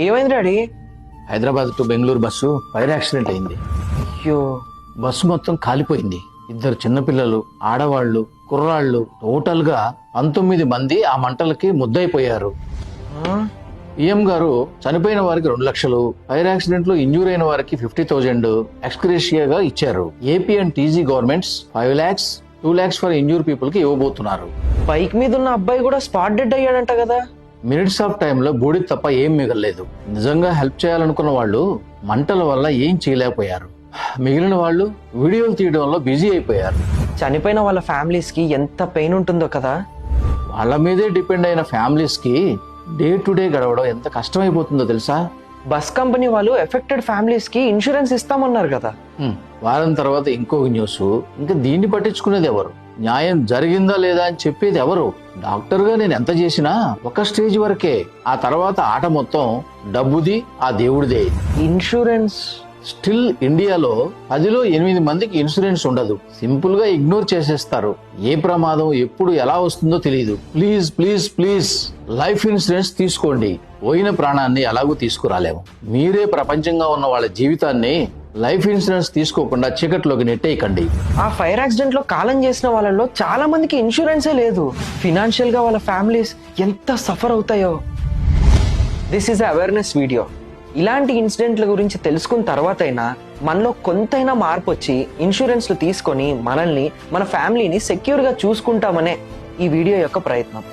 ఏమైంది daddy? Hyderabad to Bengaluru bus fire accident అయింది. అయ్యో, బస్సు మొత్తం కాలిపోయింది. 2 చిన్నపిల్లలు, ఆడవాళ్లు, కుర్రాళ్ళు, టోటల్ గా 19 మంది ఆ మంటలకి ముద్దయిపోయారు. పిఎం గారు చనిపోయిన వారికి 2 లక్షలు, ఫైర్ యాక్సిడెంట్ లో ఇంజూర్ అయిన వారికి 50,000 ఎక్స్గ్రేషియాగా ఇచ్చారు. AP and TG governments 5 lakhs, 2 lakhs for injure people కి ఇవ్వబోతున్నారు. బైక్ మీద ఉన్న అబ్బాయి కూడా స్పాట్ డెడ్ అయ్యాడంట కదా? మినిట్స్ ఆఫ్ టైంలో బూడిద తప్ప ఏం మిగలలేదు. నిజంగా హెల్ప్ చేయాలనుకున్న వాళ్ళు మంటల వల్ల ఏం చేయలేకపోయారు. మిగిలిన వాళ్ళు వీడియోలు తీయడంలో బిజీ అయిపోయారు. చనిపోయిన వాళ్ళ ఫ్యామిలీస్ కి ఎంత పెయిన్ ఉంటుందో కదా. వాళ్ళ మీదే డిపెండ్ అయిన ఫ్యామిలీస్ కి డే టు డే గడవడం ఎంత కష్టమైపోతుందో తెలుసా? బస్ కంపెనీ వాళ్ళు ఎఫెక్టెడ్ ఫ్యామిలీస్ కి ఇన్సూరెన్స్ ఇస్తామన్నారు కదా. వారం తర్వాత ఇంకొక న్యూస్. ఇంకా దీన్ని పట్టించుకునేది ఎవరు? న్యాయం జరిగిందా లేదా అని చెప్పేది ఎవరు? డాక్టర్ గా నేను ఎంత చేసినా ఒక స్టేజ్ వరకే. ఆ తర్వాత ఆట మొత్తం డబ్బుది, ఆ దేవుడిదే. ఇన్సూరెన్స్ స్టిల్ ఇండియాలో 10లో 8 మందికి ఇన్సూరెన్స్ ఉండదు. సింపుల్ గా ఇగ్నోర్ చేసేస్తారు. ఏ ప్రమాదం ఎప్పుడు ఎలా వస్తుందో తెలియదు. Please please please life insurance తీసుకోండి. పోయిన ప్రాణాన్ని ఎలాగూ తీసుకురాలేము. మీరే ప్రపంచంగా ఉన్న వాళ్ళ జీవితాన్ని లైఫ్ ఇన్సూరెన్స్ తీసుకోకుండా చీకట్లోకి నెట్టేయకండి. ఆ ఫైర్ యాక్సిడెంట్ లో కాలం చేసిన వాళ్ళలో చాలా మందికి ఇన్సూరెన్సే లేదు. ఫినాన్షియల్ గా వాళ్ళ ఫ్యామిలీస్ ఎంత సఫర్ అవుతాయో. This is awareness video. ఇలాంటి ఇన్సిడెంట్ల గురించి తెలుసుకున్న తర్వాత అయినా మనలో కొంతైనా మార్పు వచ్చి ఇన్సూరెన్స్లు తీసుకొని మనల్ని, మన ఫ్యామిలీని సెక్యూర్ గా చూసుకుంటామనే ఈ వీడియో యొక్క ప్రయత్నం.